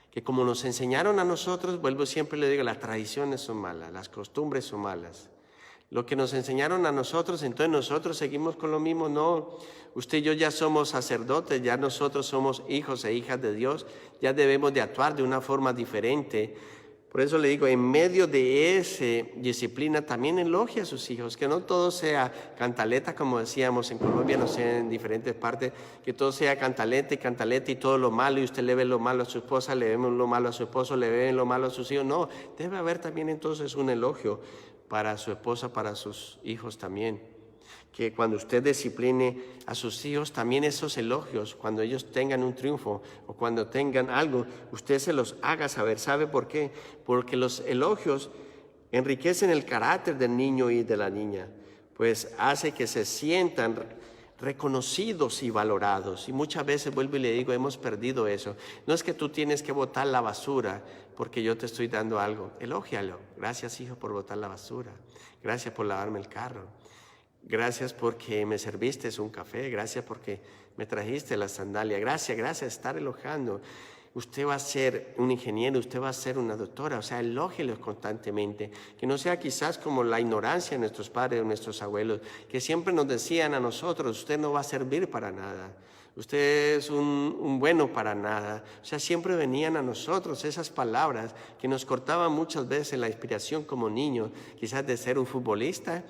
Que como nos enseñaron a nosotros, vuelvo siempre le digo, las tradiciones son malas, las costumbres son malas. Lo que nos enseñaron a nosotros, entonces nosotros seguimos con lo mismo. No, usted y yo ya somos sacerdotes, ya nosotros somos hijos e hijas de Dios, ya debemos de actuar de una forma diferente. Por eso le digo, en medio de esa disciplina también elogia a sus hijos, que no todo sea cantaleta, como decíamos en Colombia, no sé, en diferentes partes, que todo sea cantaleta y todo lo malo, y usted le ve lo malo a su esposa, le ve lo malo a su esposo, le ve lo malo a sus hijos. No, debe haber también entonces un elogio para su esposa, para sus hijos también. que cuando usted discipline a sus hijos, también esos elogios, cuando ellos tengan un triunfo o cuando tengan algo, usted se los haga saber. ¿Sabe por qué? Porque los elogios enriquecen el carácter del niño y de la niña, pues hace que se sientan reconocidos y valorados. Y muchas veces, vuelvo y le digo, hemos perdido eso. No es que tú tienes que botar la basura porque yo te estoy dando algo. Elógialo. Gracias, hijo, por botar la basura. Gracias por lavarme el carro. Gracias porque me serviste un café. Gracias porque me trajiste la sandalia. Gracias, estar elogiando. Usted va a ser un ingeniero, usted va a ser una doctora, o sea, elógielos constantemente. Que no sea quizás como la ignorancia de nuestros padres o nuestros abuelos, que siempre nos decían a nosotros, usted no va a servir para nada, usted es un bueno para nada. O sea, siempre venían a nosotros esas palabras que nos cortaban muchas veces la inspiración como niños, quizás de ser un futbolista,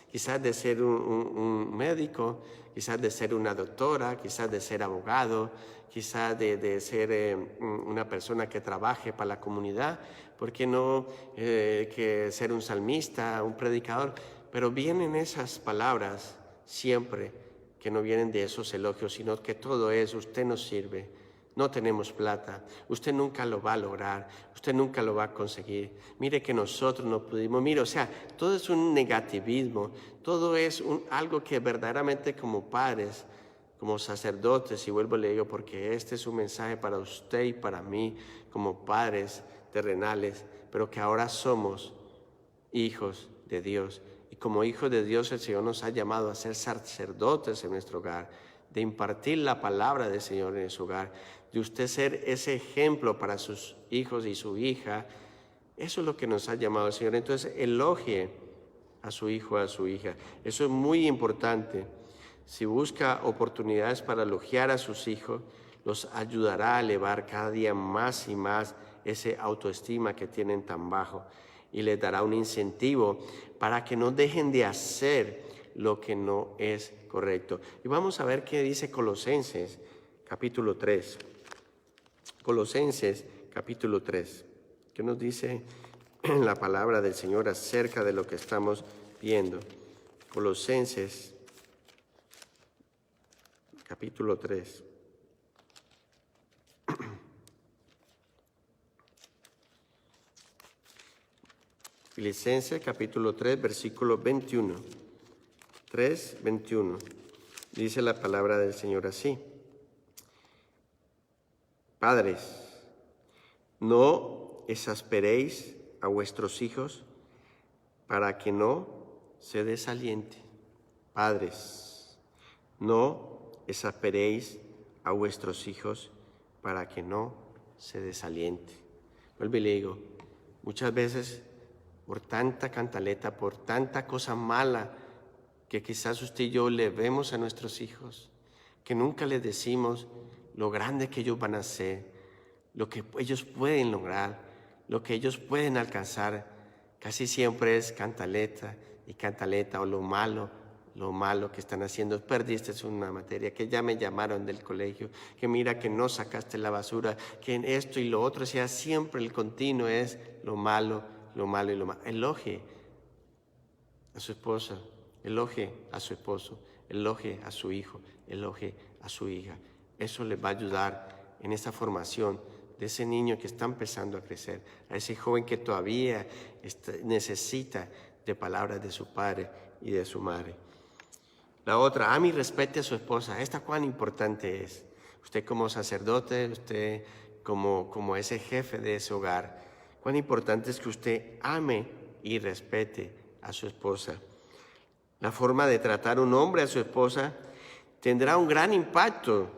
quizás de ser un médico, quizás de ser una doctora, quizás de ser abogado, quizás de ser una persona que trabaje para la comunidad, ¿por qué no que ser un salmista, un predicador? Pero vienen esas palabras siempre que no vienen de esos elogios, sino que todo es, usted nos sirve, no tenemos plata, usted nunca lo va a lograr, usted nunca lo va a conseguir, mire que nosotros no pudimos, mire, o sea, todo es un negativismo, todo es algo que verdaderamente como padres, como sacerdotes, y vuelvo y le digo, porque este es un mensaje para usted y para mí, como padres terrenales, pero que ahora somos hijos de Dios. Y como hijos de Dios, el Señor nos ha llamado a ser sacerdotes en nuestro hogar, de impartir la palabra del Señor en su hogar, de usted ser ese ejemplo para sus hijos y su hija. Eso es lo que nos ha llamado el Señor. Entonces, elogie a su hijo, a su hija. Eso es muy importante. Si busca oportunidades para elogiar a sus hijos, los ayudará a elevar cada día más y más ese autoestima que tienen tan bajo y les dará un incentivo para que no dejen de hacer lo que no es correcto. Y vamos a ver qué dice Colosenses capítulo 3. Colosenses capítulo 3. ¿Qué nos dice la palabra del Señor acerca de lo que estamos viendo? Colosenses capítulo 3. Filipenses capítulo 3, versículo 21. 3, 21. Dice la palabra del Señor así. Padres, no exasperéis a vuestros hijos para que no se desaliente. Padres, no exasperéis a vuestros hijos para que no se desaliente. Vuelvo y le digo, muchas veces por tanta cantaleta, por tanta cosa mala que quizás usted y yo le vemos a nuestros hijos, que nunca les decimos lo grande que ellos van a ser, lo que ellos pueden lograr, lo que ellos pueden alcanzar. Casi siempre es cantaleta y cantaleta, o lo malo que están haciendo. Perdiste una materia, que ya me llamaron del colegio, que mira que no sacaste la basura, que en esto y lo otro. O sea, siempre el continuo es lo malo y lo malo. Elogie a su esposa, elogie a su esposo, elogie a su hijo, elogie a su hija. Eso les va a ayudar en esa formación de ese niño que está empezando a crecer, a ese joven que todavía necesita de palabras de su padre y de su madre. La otra, ame y respete a su esposa. Esta cuán importante es. Usted como sacerdote, usted como ese jefe de ese hogar, cuán importante es que usted ame y respete a su esposa. La forma de tratar un hombre a su esposa tendrá un gran impacto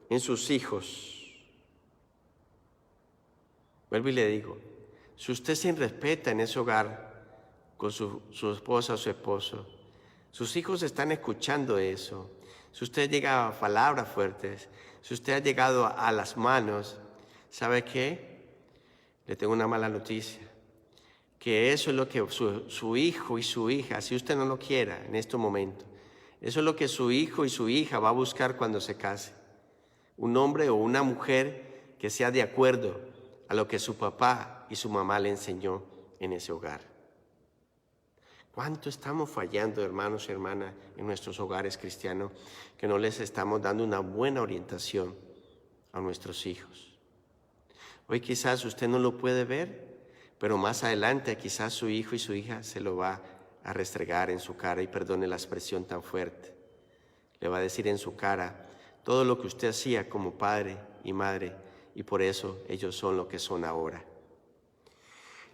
en sus hijos. Vuelvo y le digo, si usted se respeta en ese hogar con su esposa o su esposo, sus hijos están escuchando eso. Si usted llega a palabras fuertes, si usted ha llegado a las manos, ¿sabe qué? Le tengo una mala noticia. Que eso es lo que su hijo y su hija, si usted no lo quiera en este momento, eso es lo que su hijo y su hija va a buscar cuando se case. Un hombre o una mujer que sea de acuerdo a lo que su papá y su mamá le enseñó en ese hogar. ¿Cuánto estamos fallando, hermanos y hermanas, en nuestros hogares cristianos, que no les estamos dando una buena orientación a nuestros hijos? Hoy quizás usted no lo puede ver, pero más adelante quizás su hijo y su hija se lo va a restregar en su cara, y perdone la expresión tan fuerte. Le va a decir en su cara todo lo que usted hacía como padre y madre, y por eso ellos son lo que son ahora.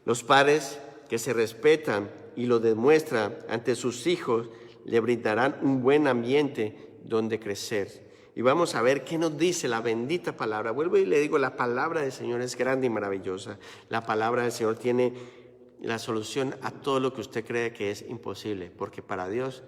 Los padres que se respetan y lo demuestran ante sus hijos le brindarán un buen ambiente donde crecer. Y vamos a ver qué nos dice la bendita palabra. Vuelvo y le digo, la palabra del Señor es grande y maravillosa. La palabra del Señor tiene la solución a todo lo que usted cree que es imposible, porque para Dios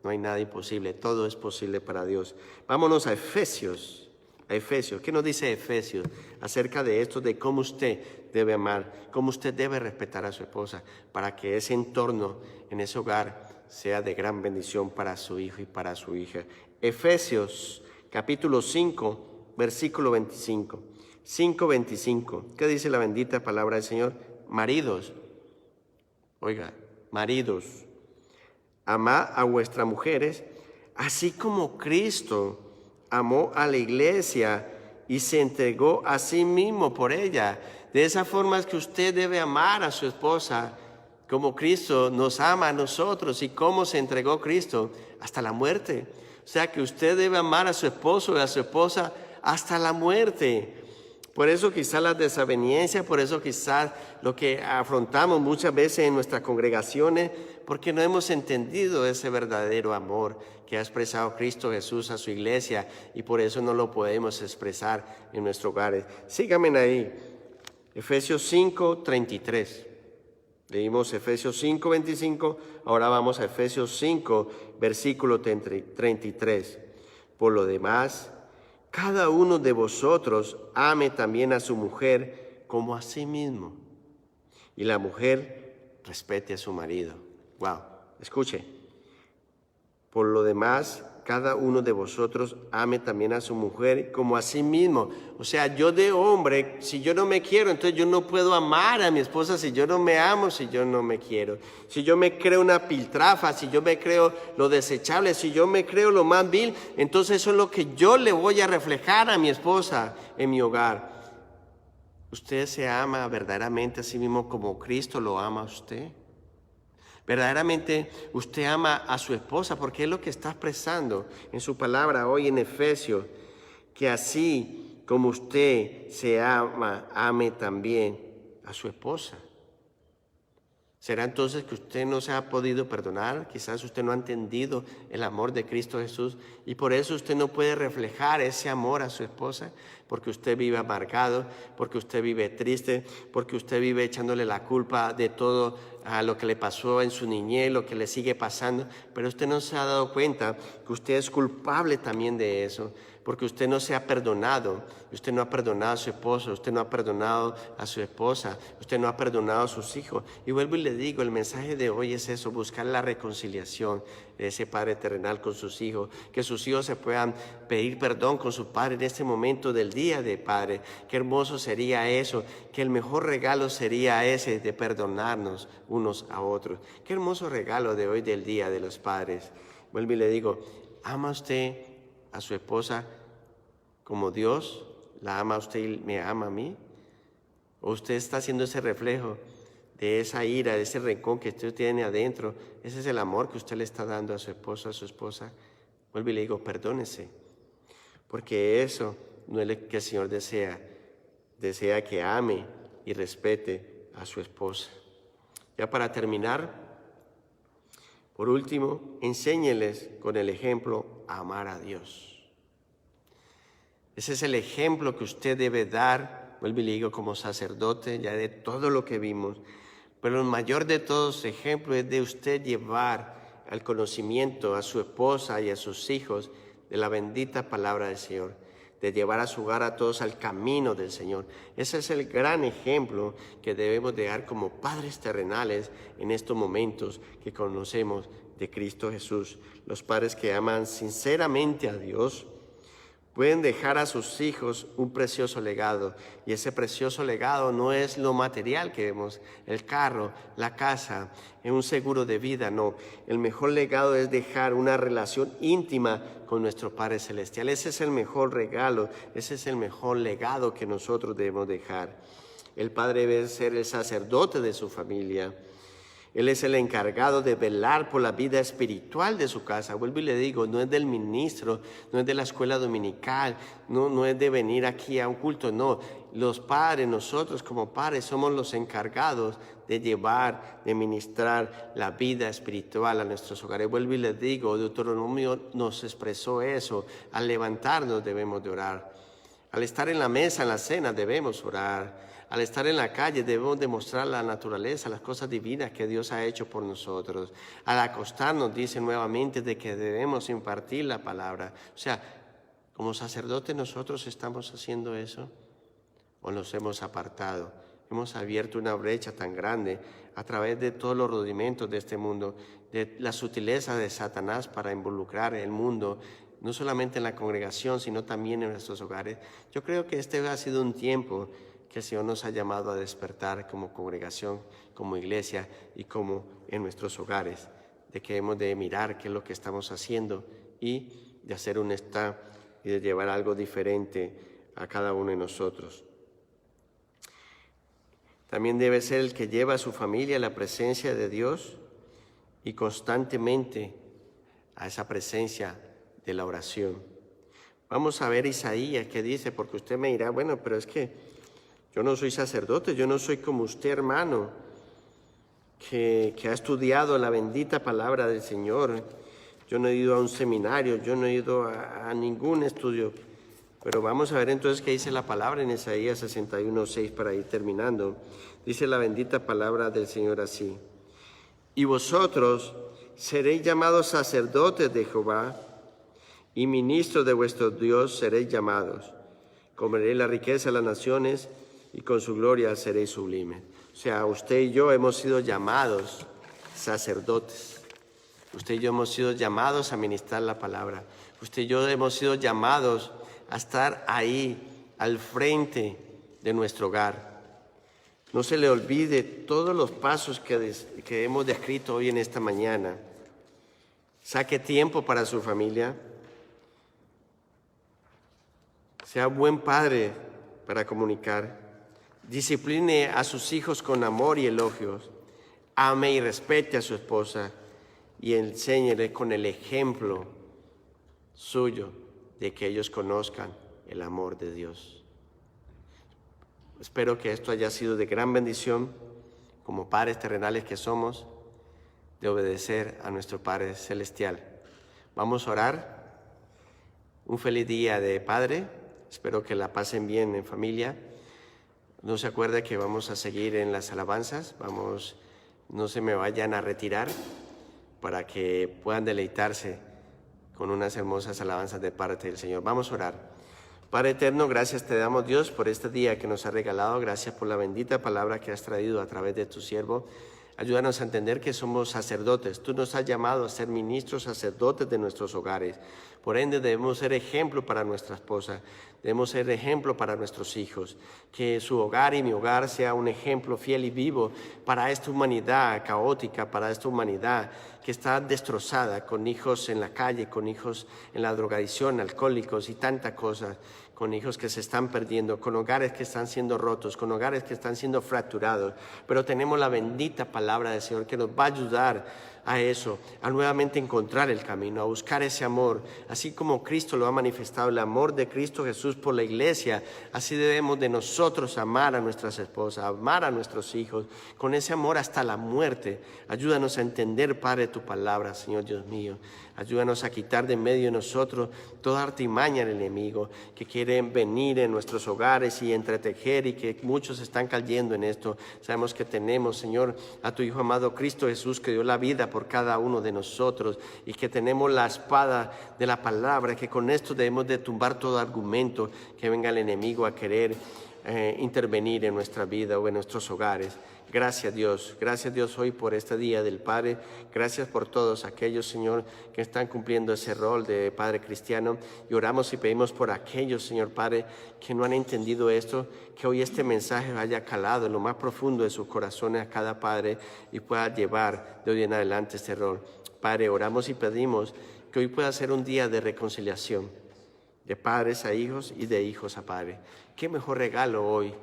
no hay nada imposible, todo es posible para Dios. Vámonos a Efesios. ¿Qué nos dice Efesios acerca de esto, de cómo usted debe amar, cómo usted debe respetar a su esposa, para que ese entorno en ese hogar sea de gran bendición para su hijo y para su hija? Efesios capítulo 5, versículo 25. 5:25. ¿Qué dice la bendita palabra del Señor? Maridos, maridos, amad a vuestras mujeres, así como Cristo amó a la iglesia y se entregó a sí mismo por ella. De esa forma es que usted debe amar a su esposa, como Cristo nos ama a nosotros y cómo se entregó Cristo hasta la muerte. O sea que usted debe amar a su esposo y a su esposa hasta la muerte. Por eso quizás las desavenencias, por eso quizás lo que afrontamos muchas veces en nuestras congregaciones, porque no hemos entendido ese verdadero amor que ha expresado Cristo Jesús a su iglesia, y por eso no lo podemos expresar en nuestros hogares. Síganme ahí, Efesios 5:33. Leímos Efesios 5:25, ahora vamos a Efesios 5, versículo 33. Por lo demás, cada uno de vosotros ame también a su mujer como a sí mismo, y la mujer respete a su marido. Wow, escuche. Por lo demás, cada uno de vosotros ame también a su mujer como a sí mismo. O sea, yo de hombre, si yo no me quiero, entonces yo no puedo amar a mi esposa si yo no me amo, si yo no me quiero. Si yo me creo una piltrafa, si yo me creo lo desechable, si yo me creo lo más vil, entonces eso es lo que yo le voy a reflejar a mi esposa en mi hogar. ¿Usted se ama verdaderamente a sí mismo como Cristo lo ama a usted? Verdaderamente usted ama a su esposa, porque es lo que está expresando en su palabra hoy en Efesios, que así como usted se ama, ame también a su esposa. ¿Será entonces que usted no se ha podido perdonar? Quizás usted no ha entendido el amor de Cristo Jesús y por eso usted no puede reflejar ese amor a su esposa, porque usted vive amargado, porque usted vive triste, porque usted vive echándole la culpa de todo a lo que le pasó en su niñez, lo que le sigue pasando, pero usted no se ha dado cuenta que usted es culpable también de eso, porque usted no se ha perdonado, usted no ha perdonado a su esposo, usted no ha perdonado a su esposa, usted no ha perdonado a sus hijos. Y vuelvo y le digo, el mensaje de hoy es eso, buscar la reconciliación de ese Padre terrenal con sus hijos, que sus hijos se puedan pedir perdón con su Padre en este momento del Día de Padre. Qué hermoso sería eso, que el mejor regalo sería ese de perdonarnos unos a otros. Qué hermoso regalo de hoy del Día de los Padres. Vuelvo y le digo, ¿ama usted a su esposa como Dios la ama a usted y me ama a mí? ¿O usted está haciendo ese reflejo de esa ira, de ese rencor que usted tiene adentro? Ese es el amor que usted le está dando a su esposo, a su esposa. Vuelvo y le digo, perdónese, porque eso no es lo que el Señor desea. Desea que ame y respete a su esposa. Ya para terminar, por último, enséñeles con el ejemplo a amar a Dios. Ese es el ejemplo que usted debe dar, vuelvo y le digo, como sacerdote, ya de todo lo que vimos. Pero el mayor de todos ejemplos es de usted llevar al conocimiento a su esposa y a sus hijos de la bendita palabra del Señor, de llevar a su hogar a todos al camino del Señor. Ese es el gran ejemplo que debemos de dar como padres terrenales en estos momentos que conocemos de Cristo Jesús. Los padres que aman sinceramente a Dios, Pueden dejar a sus hijos un precioso legado, y ese precioso legado no es lo material que vemos, el carro, la casa, un seguro de vida, no. El mejor legado es dejar una relación íntima con nuestro Padre Celestial. Ese es el mejor regalo, ese es el mejor legado que nosotros debemos dejar. El padre debe ser el sacerdote de su familia. Él es el encargado de velar por la vida espiritual de su casa. Vuelvo y le digo, no es del ministro, no es de la escuela dominical, no es de venir aquí a un culto, no. Los padres, nosotros como padres, somos los encargados de llevar, de ministrar la vida espiritual a nuestros hogares. Vuelvo y les digo, Deuteronomio nos expresó eso. Al levantarnos debemos de orar. Al estar en la mesa, en la cena, debemos orar. Al estar en la calle debemos demostrar la naturaleza, las cosas divinas que Dios ha hecho por nosotros. Al acostarnos dice nuevamente de que debemos impartir la palabra. O sea, como sacerdotes nosotros estamos haciendo eso o nos hemos apartado. Hemos abierto una brecha tan grande a través de todos los rudimentos de este mundo, de la sutileza de Satanás para involucrar el mundo, no solamente en la congregación, sino también en nuestros hogares. Yo creo que este ha sido un tiempo que el Señor nos ha llamado a despertar como congregación, como iglesia y como en nuestros hogares, de que hemos de mirar qué es lo que estamos haciendo y de hacer un stop y de llevar algo diferente a cada uno de nosotros. También debe ser el que lleva a su familia a la presencia de Dios y constantemente a esa presencia de la oración. Vamos a ver Isaías que dice, porque usted me dirá, bueno, pero es que yo no soy sacerdote, yo no soy como usted, hermano, que ha estudiado la bendita palabra del Señor. Yo no he ido a un seminario, yo no he ido a ningún estudio. Pero vamos a ver entonces qué dice la palabra en Isaías 61:6 para ir terminando. Dice la bendita palabra del Señor así: y vosotros seréis llamados sacerdotes de Jehová, y ministros de vuestro Dios seréis llamados. Comeréis la riqueza de las naciones, y con su gloria seréis sublimes. O sea, usted y yo hemos sido llamados sacerdotes. Usted y yo hemos sido llamados a ministrar la palabra. Usted y yo hemos sido llamados a estar ahí, al frente de nuestro hogar. No se le olvide todos los pasos que hemos descrito hoy en esta mañana. Saque tiempo para su familia. Sea buen padre para comunicar. Discipline a sus hijos con amor y elogios. Ame y respete a su esposa y enséñele con el ejemplo suyo de que ellos conozcan el amor de Dios. Espero que esto haya sido de gran bendición como padres terrenales que somos, de obedecer a nuestro Padre Celestial. Vamos a orar. Un feliz día de Padre. Espero que la pasen bien en familia. No se acuerde que vamos a seguir en las alabanzas. No se me vayan a retirar para que puedan deleitarse con unas hermosas alabanzas de parte del Señor. Vamos a orar. Padre eterno, gracias te damos, Dios, por este día que nos has regalado. Gracias por la bendita palabra que has traído a través de tu siervo. Ayúdanos a entender que somos sacerdotes. Tú nos has llamado a ser ministros sacerdotes de nuestros hogares. Por ende, debemos ser ejemplo para nuestra esposa. Debemos ser ejemplo para nuestros hijos. Que su hogar y mi hogar sea un ejemplo fiel y vivo para esta humanidad caótica, para esta humanidad que está destrozada, con hijos en la calle, con hijos en la drogadicción, alcohólicos y tantas cosas, con hijos que se están perdiendo, con hogares que están siendo rotos, con hogares que están siendo fracturados. Pero tenemos la bendita palabra del Señor que nos va a ayudar a eso, a nuevamente encontrar el camino, a buscar ese amor. Así como Cristo lo ha manifestado, el amor de Cristo Jesús por la iglesia, así debemos de nosotros amar a nuestras esposas, amar a nuestros hijos, con ese amor hasta la muerte. Ayúdanos a entender, Padre, tu palabra, Señor Dios mío. Ayúdanos a quitar de en medio de nosotros toda artimaña del enemigo que quiere venir en nuestros hogares y entretejer, y que muchos están cayendo en esto. Sabemos que tenemos, Señor, a tu Hijo amado Cristo Jesús, que dio la vida por cada uno de nosotros, y que tenemos la espada de la palabra, que con esto debemos de tumbar todo argumento que venga el enemigo a querer intervenir en nuestra vida o en nuestros hogares. Gracias Dios hoy por este Día del Padre. Gracias por todos aquellos, Señor, que están cumpliendo ese rol de Padre cristiano. Y oramos y pedimos por aquellos, Señor Padre, que no han entendido esto, que hoy este mensaje haya calado en lo más profundo de sus corazones a cada padre y pueda llevar de hoy en adelante este rol. Padre, oramos y pedimos que hoy pueda ser un día de reconciliación, de padres a hijos y de hijos a padres. Qué mejor regalo hoy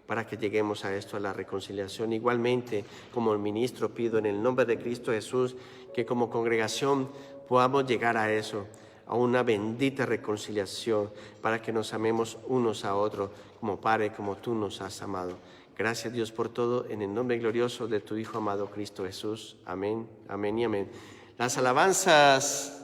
para que lleguemos a esto, a la reconciliación. Igualmente, como el ministro, pido en el nombre de Cristo Jesús que como congregación podamos llegar a eso, a una bendita reconciliación, para que nos amemos unos a otros como Padre, como tú nos has amado. Gracias Dios por todo, en el nombre glorioso de tu Hijo amado Cristo Jesús. Amén, amén y amén. Las alabanzas